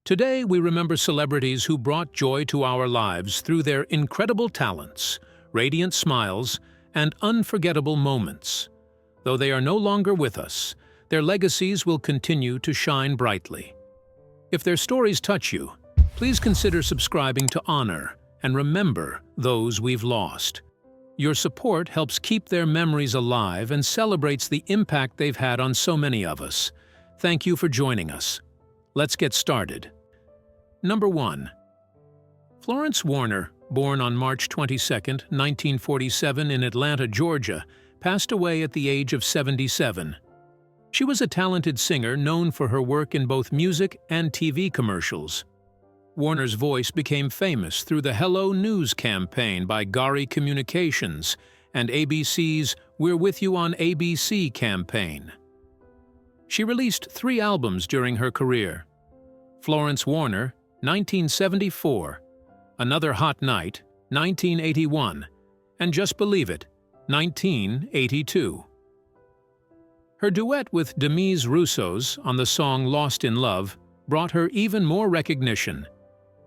Today, we remember celebrities who brought joy to our lives through their incredible talents, radiant smiles, and unforgettable moments. Though they are no longer with us, their legacies will continue to shine brightly. If their stories touch you, please consider subscribing to honor and remember those we've lost. Your support helps keep their memories alive and celebrates the impact they've had on so many of us. Thank you for joining us. Let's get started. Number 1. Florence Warner, born on March 22, 1947 in Atlanta, Georgia, passed away at the age of 77. She was a talented singer known for her work in both music and TV commercials. Warner's voice became famous through the Hello News campaign by Gari Communications and ABC's We're With You on ABC campaign. She released 3 albums during her career: Florence Warner, 1974, Another Hot Night, 1981, and Just Believe It, 1982. Her duet with Demise Roussos on the song Lost in Love brought her even more recognition.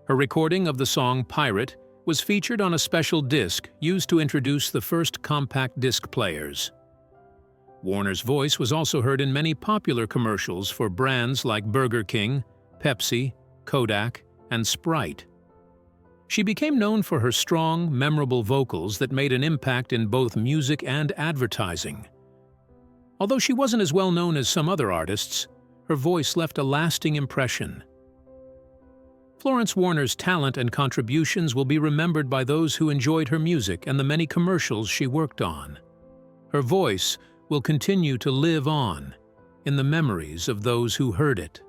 Her recording of the song Pirate was featured on a special disc used to introduce the first compact disc players. Warner's voice was also heard in many popular commercials for brands like Burger King, Pepsi, Kodak, and Sprite. She became known for her strong, memorable vocals that made an impact in both music and advertising. Although she wasn't as well known as some other artists, her voice left a lasting impression. Florence Warner's talent and contributions will be remembered by those who enjoyed her music and the many commercials she worked on. Her voice will continue to live on in the memories of those who heard it.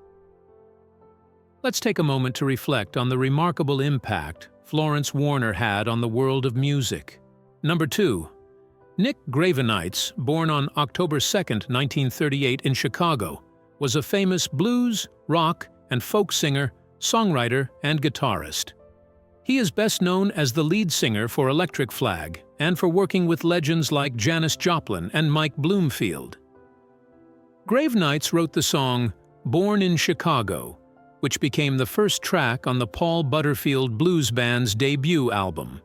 Let's take a moment to reflect on the remarkable impact Florence Warner had on the world of music. Number 2. Nick Gravenites, born on October 2, 1938 in Chicago, was a famous blues, rock, and folk singer, songwriter, and guitarist. He is best known as the lead singer for Electric Flag and for working with legends like Janis Joplin and Mike Bloomfield. Gravenites wrote the song Born in Chicago, which became the first track on the Paul Butterfield Blues Band's debut album.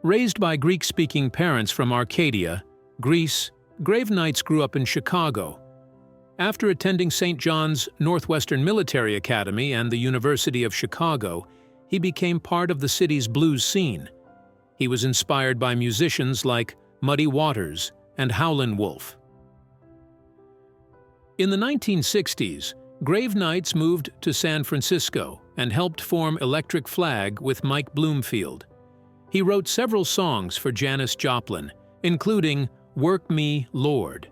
Raised by Greek-speaking parents from Arcadia, Greece, Gravenites grew up in Chicago. After attending St. John's Northwestern Military Academy and the University of Chicago, he became part of the city's blues scene. He was inspired by musicians like Muddy Waters and Howlin' Wolf. In the 1960s, Gravenites moved to San Francisco and helped form Electric Flag with Mike Bloomfield. He wrote several songs for Janis Joplin, including Work Me, Lord.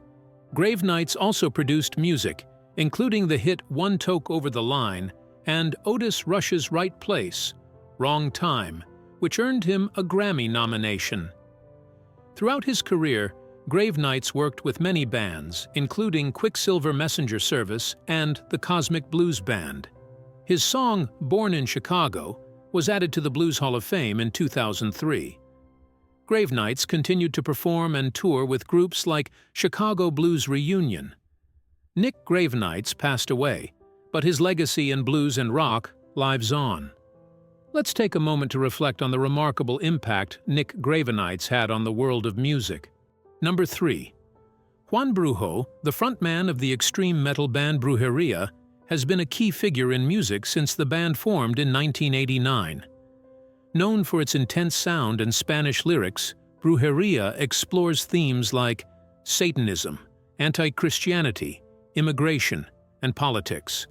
Gravenites also produced music, including the hit One Toke Over the Line and Otis Rush's Right Place, Wrong Time, which earned him a Grammy nomination. Throughout his career, Gravenites worked with many bands, including Quicksilver Messenger Service and the Cosmic Blues Band. His song, Born in Chicago, was added to the Blues Hall of Fame in 2003. Gravenites continued to perform and tour with groups like Chicago Blues Reunion. Nick Gravenites passed away, but his legacy in blues and rock lives on. Let's take a moment to reflect on the remarkable impact Nick Gravenites had on the world of music. Number 3. Juan Brujo, the frontman of the extreme metal band Brujeria, has been a key figure in music since the band formed in 1989. Known for its intense sound and Spanish lyrics, Brujeria explores themes like Satanism, anti-Christianity, immigration, and politics.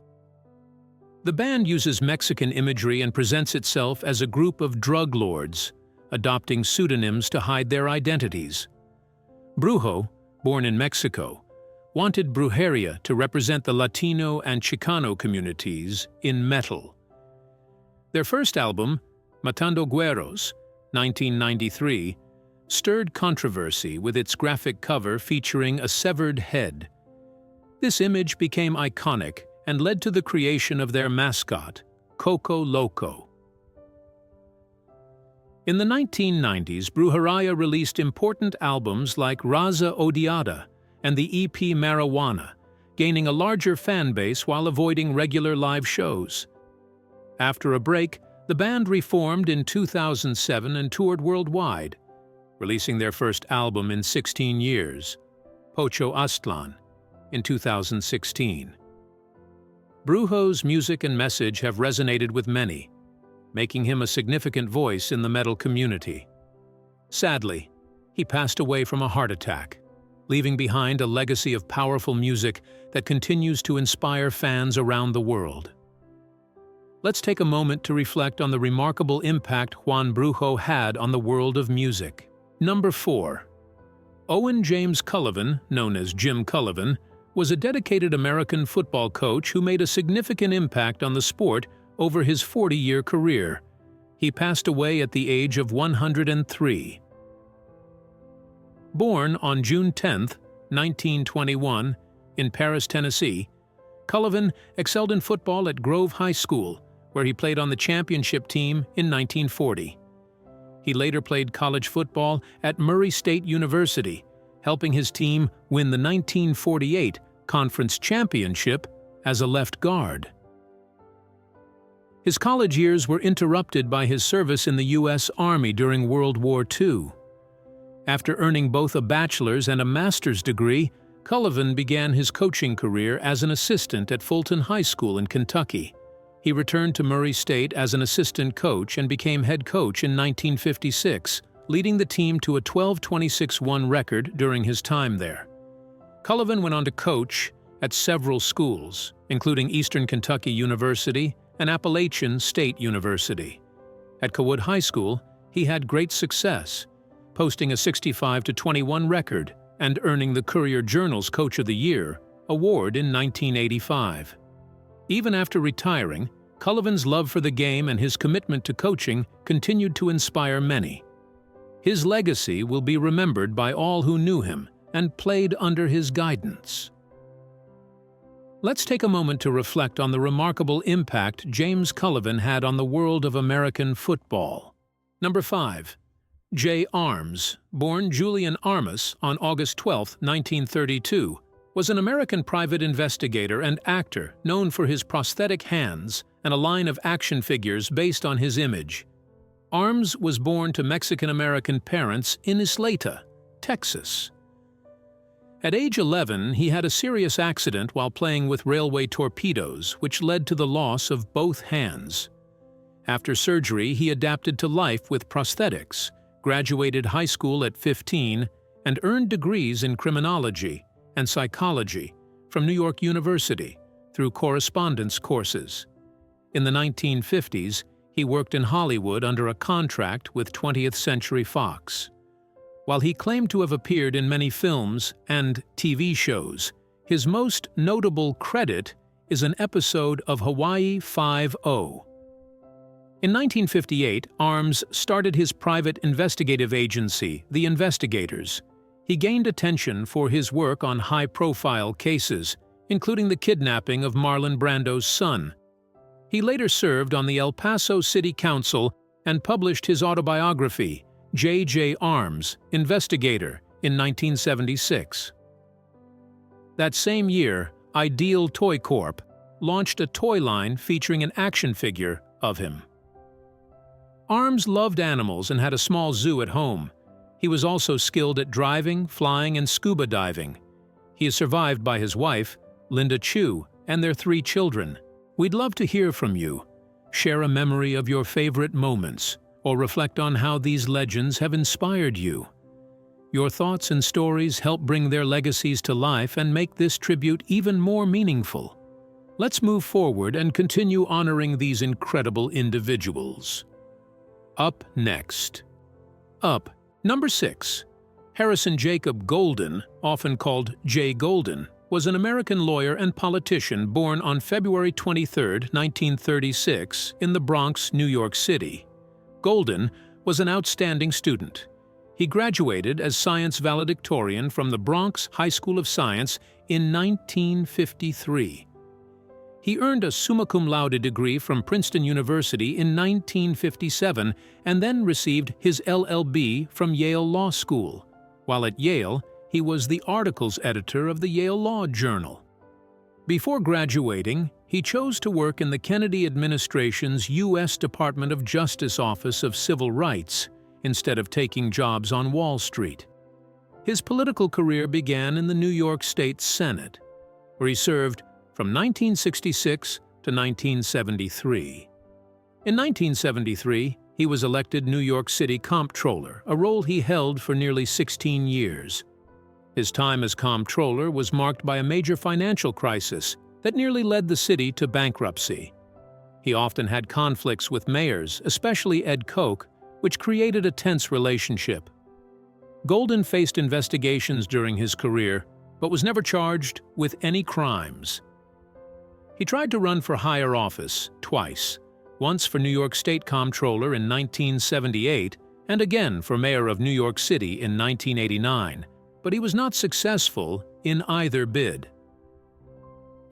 The band uses Mexican imagery and presents itself as a group of drug lords, adopting pseudonyms to hide their identities. Brujo, born in Mexico, wanted Brujeria to represent the Latino and Chicano communities in metal. Their first album, Matando Güeros, 1993, stirred controversy with its graphic cover featuring a severed head. This image became iconic and led to the creation of their mascot, Coco Loco. In the 1990s, Brujeria released important albums like Raza Odiada and the EP Marijuana, gaining a larger fan base while avoiding regular live shows. After a break, the band reformed in 2007 and toured worldwide, releasing their first album in 16 years, Pocho Astlan, in 2016. Brujo's music and message have resonated with many, making him a significant voice in the metal community. Sadly, he passed away from a heart attack, leaving behind a legacy of powerful music that continues to inspire fans around the world. Let's take a moment to reflect on the remarkable impact Juan Brujo had on the world of music. Number 4. Owen James Cullivan, known as Jim Cullivan, was a dedicated American football coach who made a significant impact on the sport over his 40-year career. He passed away at the age of 103. Born on June 10, 1921, in Paris, Tennessee, Cullivan excelled in football at Grove High School, where he played on the championship team in 1940. He later played college football at Murray State University, helping his team win the 1948 Conference Championship as a left guard. His college years were interrupted by his service in the U.S. Army during World War II. After earning both a bachelor's and a master's degree, Cullivan began his coaching career as an assistant at Fulton High School in Kentucky. He returned to Murray State as an assistant coach and became head coach in 1956, leading the team to a 12-26-1 record during his time there. Cullivan went on to coach at several schools, including Eastern Kentucky University and Appalachian State University. At Cawood High School, he had great success, posting a 65-21 record and earning the Courier-Journal's Coach of the Year award in 1985. Even after retiring, Cullivan's love for the game and his commitment to coaching continued to inspire many. His legacy will be remembered by all who knew him and played under his guidance. Let's take a moment to reflect on the remarkable impact James Cullivan had on the world of American football. Number 5. J. Arms, born Julian Armas on August 12, 1932, was an American private investigator and actor known for his prosthetic hands and a line of action figures based on his image. Arms was born to Mexican-American parents in Isleta, Texas. At age 11, he had a serious accident while playing with railway torpedoes, which led to the loss of both hands. After surgery, he adapted to life with prosthetics, graduated high school at 15, and earned degrees in criminology and psychology from New York University through correspondence courses. In the 1950s, he worked in Hollywood under a contract with 20th Century Fox. While he claimed to have appeared in many films and TV shows, his most notable credit is an episode of Hawaii Five-0. In 1958, Arms started his private investigative agency, The Investigators. He gained attention for his work on high-profile cases, including the kidnapping of Marlon Brando's son. He later served on the El Paso City Council and published his autobiography, J.J. Arms, Investigator, in 1976. That same year, Ideal Toy Corp. Launched a toy line featuring an action figure of him. Arms loved animals and had a small zoo at home. He was also skilled at driving, flying, and scuba diving. He is survived by his wife, Linda Chu, and their 3 children. We'd love to hear from you. Share a memory of your favorite moments, or reflect on how these legends have inspired you. Your thoughts and stories help bring their legacies to life and make this tribute even more meaningful. Let's move forward and continue honoring these incredible individuals. Up next. Up. Number 6. Harrison Jacob Goldin, often called Jay Goldin, was an American lawyer and politician born on February 23, 1936, in the Bronx, New York City. Goldin was an outstanding student. He graduated as science valedictorian from the Bronx High School of Science in 1953. He earned a summa cum laude degree from Princeton University in 1957 and then received his LL.B. from Yale Law School. While at Yale, he was the articles editor of the Yale Law Journal. Before graduating, he chose to work in the Kennedy administration's U.S. Department of Justice Office of Civil Rights instead of taking jobs on Wall Street. His political career began in the New York State Senate, where he served from 1966 to 1973. In 1973, he was elected New York City Comptroller, a role he held for nearly 16 years. His time as comptroller was marked by a major financial crisis that nearly led the city to bankruptcy. He often had conflicts with mayors, especially Ed Koch, which created a tense relationship. Goldin faced investigations during his career, but was never charged with any crimes. He tried to run for higher office twice, once for New York State Comptroller in 1978 and again for mayor of New York City in 1989, but he was not successful in either bid.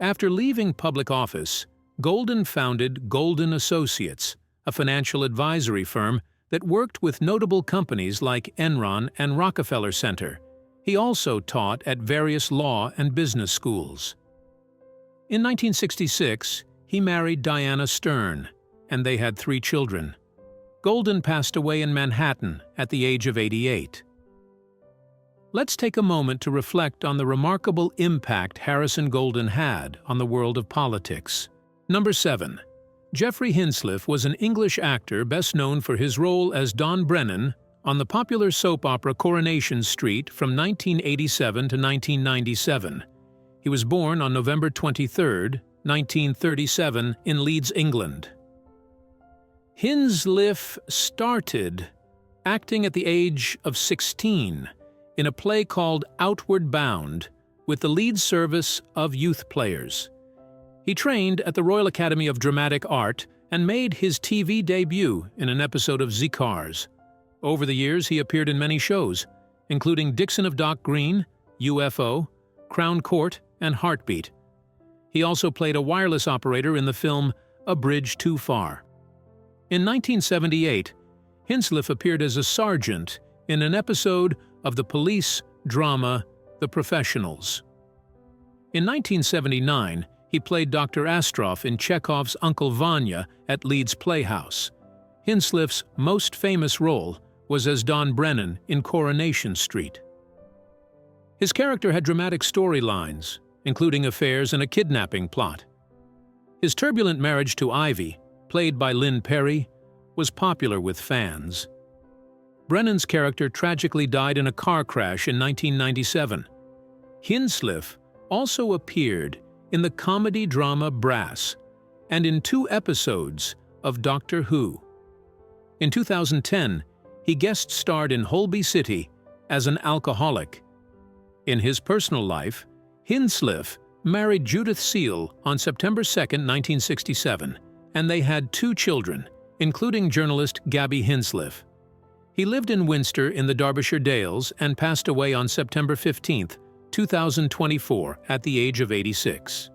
After leaving public office, Goldin founded Goldin Associates, a financial advisory firm that worked with notable companies like Enron and Rockefeller Center. He also taught at various law and business schools. In 1966, he married Diana Stern, and they had 3 children. Goldin passed away in Manhattan at the age of 88. Let's take a moment to reflect on the remarkable impact Harrison Goldin had on the world of politics. Number 7. Geoffrey Hinsliff was an English actor best known for his role as Don Brennan on the popular soap opera Coronation Street from 1987 to 1997. He was born on November 23, 1937, in Leeds, England. Hinsliff started acting at the age of 16 in a play called Outward Bound with the lead service of youth players. He trained at the Royal Academy of Dramatic Art and made his TV debut in an episode of Z-Cars. Over the years, he appeared in many shows, including Dixon of Dock Green, UFO, Crown Court, and Heartbeat. He also played a wireless operator in the film A Bridge Too Far. In 1978, Hinsliff appeared as a sergeant in an episode of the police drama The Professionals. In 1979, he played Dr. Astroff in Chekhov's Uncle Vanya at Leeds Playhouse. Hinsliff's most famous role was as Don Brennan in Coronation Street. His character had dramatic storylines, including affairs and a kidnapping plot. His turbulent marriage to Ivy, played by Lynn Perry, was popular with fans. Brennan's character tragically died in a car crash in 1997. Hinsliff also appeared in the comedy drama Brass and in 2 episodes of Doctor Who. In 2010, he guest starred in Holby City as an alcoholic. In his personal life, Hinsliff married Judith Seal on September 2, 1967, and they had 2 children, including journalist Gabby Hinsliff. He lived in Winster in the Derbyshire Dales and passed away on September 15, 2024, at the age of 86.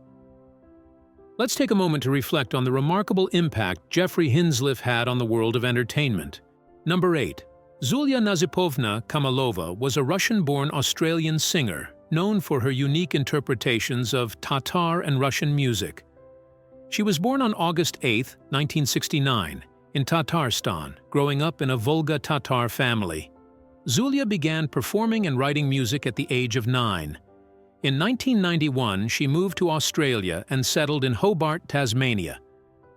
Let's take a moment to reflect on the remarkable impact Geoffrey Hinsliff had on the world of entertainment. Number 8. Zulia Kamalova was a Russian-born Australian singer known for her unique interpretations of Tatar and Russian music. She was born on August 8, 1969, in Tatarstan, growing up in a Volga Tatar family. Zulia began performing and writing music at the age of 9. In 1991, she moved to Australia and settled in Hobart, Tasmania.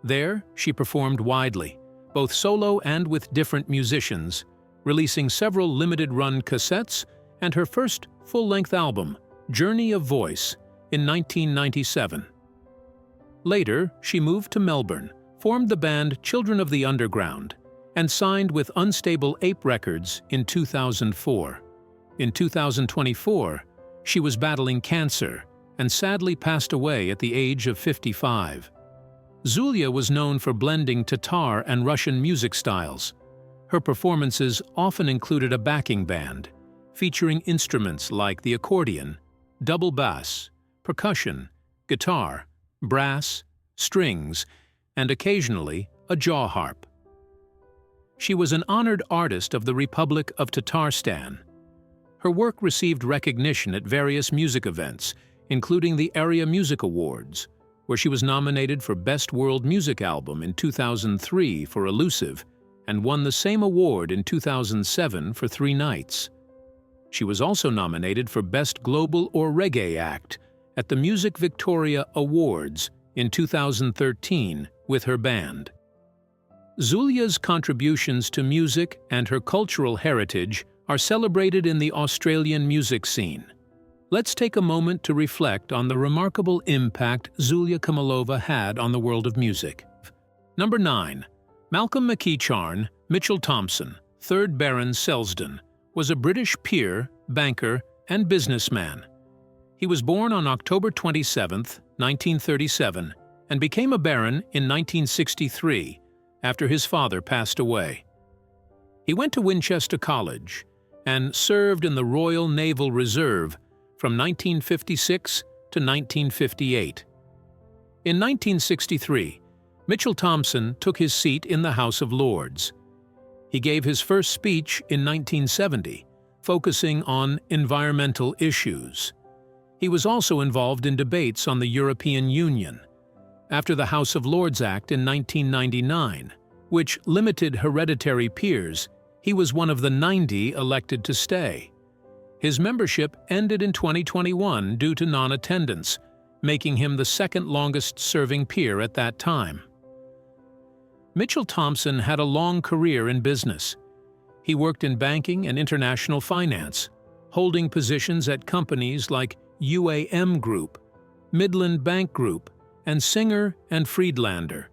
There, she performed widely, both solo and with different musicians, releasing several limited-run cassettes and her first full-length album, Journey of Voice, in 1997. Later, she moved to Melbourne, formed the band Children of the Underground, and signed with Unstable Ape Records in 2004. In 2024, she was battling cancer and sadly passed away at the age of 55. Zulia was known for blending Tatar and Russian music styles. Her performances often included a backing band, featuring instruments like the accordion, double bass, percussion, guitar, brass, strings, and occasionally a jaw harp. She was an honored artist of the Republic of Tatarstan. Her work received recognition at various music events, including the Area Music Awards, where she was nominated for Best World Music Album in 2003 for Elusive and won the same award in 2007 for Three Nights. She was also nominated for Best Global or Reggae Act at the Music Victoria Awards in 2013 with her band. Zulia's contributions to music and her cultural heritage are celebrated in the Australian music scene. Let's take a moment to reflect on the remarkable impact Zulia Kamalova had on the world of music. Number 9. Malcolm McEacharn Mitchell-Thomson, 3rd Baron Selsdon, was a British peer, banker, and businessman. He was born on October 27, 1937, and became a baron in 1963, after his father passed away. He went to Winchester College and served in the Royal Naval Reserve from 1956 to 1958. In 1963, Mitchell-Thomson took his seat in the House of Lords. He gave his first speech in 1970, focusing on environmental issues. He was also involved in debates on the European Union. After the House of Lords Act in 1999, which limited hereditary peers, he was one of the 90 elected to stay. His membership ended in 2021 due to non-attendance, making him the second longest-serving peer at that time. Mitchell-Thomson had a long career in business. He worked in banking and international finance, holding positions at companies like UAM Group, Midland Bank Group, and Singer and Friedlander.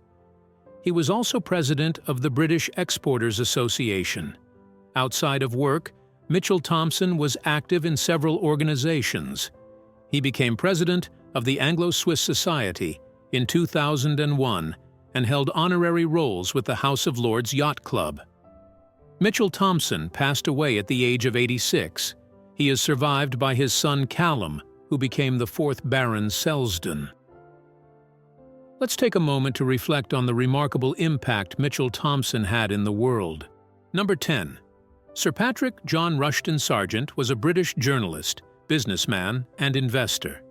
He was also president of the British Exporters Association. Outside of work, Mitchell-Thomson was active in several organizations. He became president of the Anglo-Swiss Society in 2001 and held honorary roles with the House of Lords Yacht Club. Mitchell-Thomson passed away at the age of 86. He is survived by his son Callum, who became the 4th Baron Selsdon. Let's take a moment to reflect on the remarkable impact Mitchell-Thomson had in the world. Number 10. Sir Patrick John Rushton Sargent was a British journalist, businessman, and investor.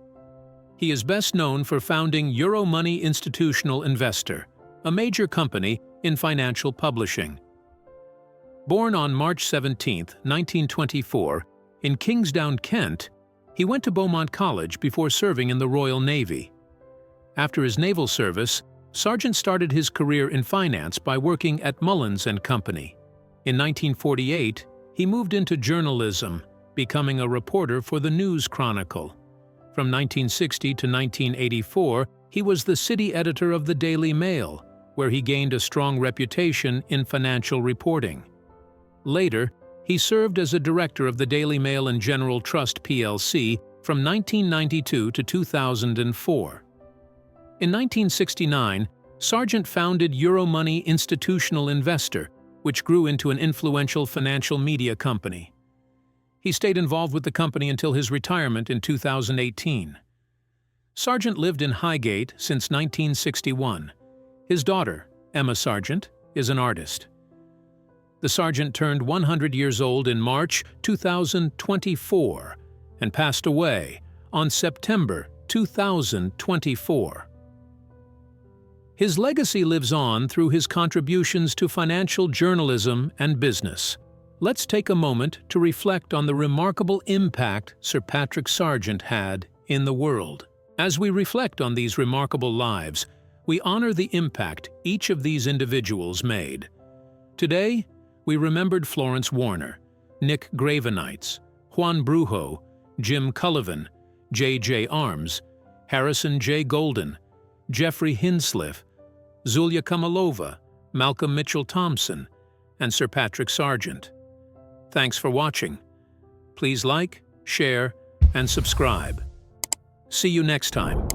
He is best known for founding Euromoney Institutional Investor, a major company in financial publishing. Born on March 17, 1924, in Kingsdown, Kent, he went to Beaumont College before serving in the Royal Navy. After his naval service, Sargent started his career in finance by working at Mullins & Company. In 1948, he moved into journalism, becoming a reporter for the News Chronicle. From 1960 to 1984, he was the city editor of the Daily Mail, where he gained a strong reputation in financial reporting. Later, he served as a director of the Daily Mail and General Trust plc from 1992 to 2004. In 1969, Sargent founded Euromoney Institutional Investor, which grew into an influential financial media company. He stayed involved with the company until his retirement in 2018. Sargent lived in Highgate since 1961. His daughter, Emma Sargent, is an artist. The Sargent turned 100 years old in March 2024 and passed away on September 2024. His legacy lives on through his contributions to financial journalism and business. Let's take a moment to reflect on the remarkable impact Sir Patrick Sargent had in the world. As we reflect on these remarkable lives, we honor the impact each of these individuals made. Today, we remembered Florence Warner, Nick Gravenites, Juan Brujo, Jim Cullivan, J.J. Arms, Harrison J. Goldin, Jeffrey Hinsliff, Zulia Kamalova, Malcolm Mitchell-Thomson, and Sir Patrick Sargent. Thanks for watching. Please like, share, and subscribe. See you next time.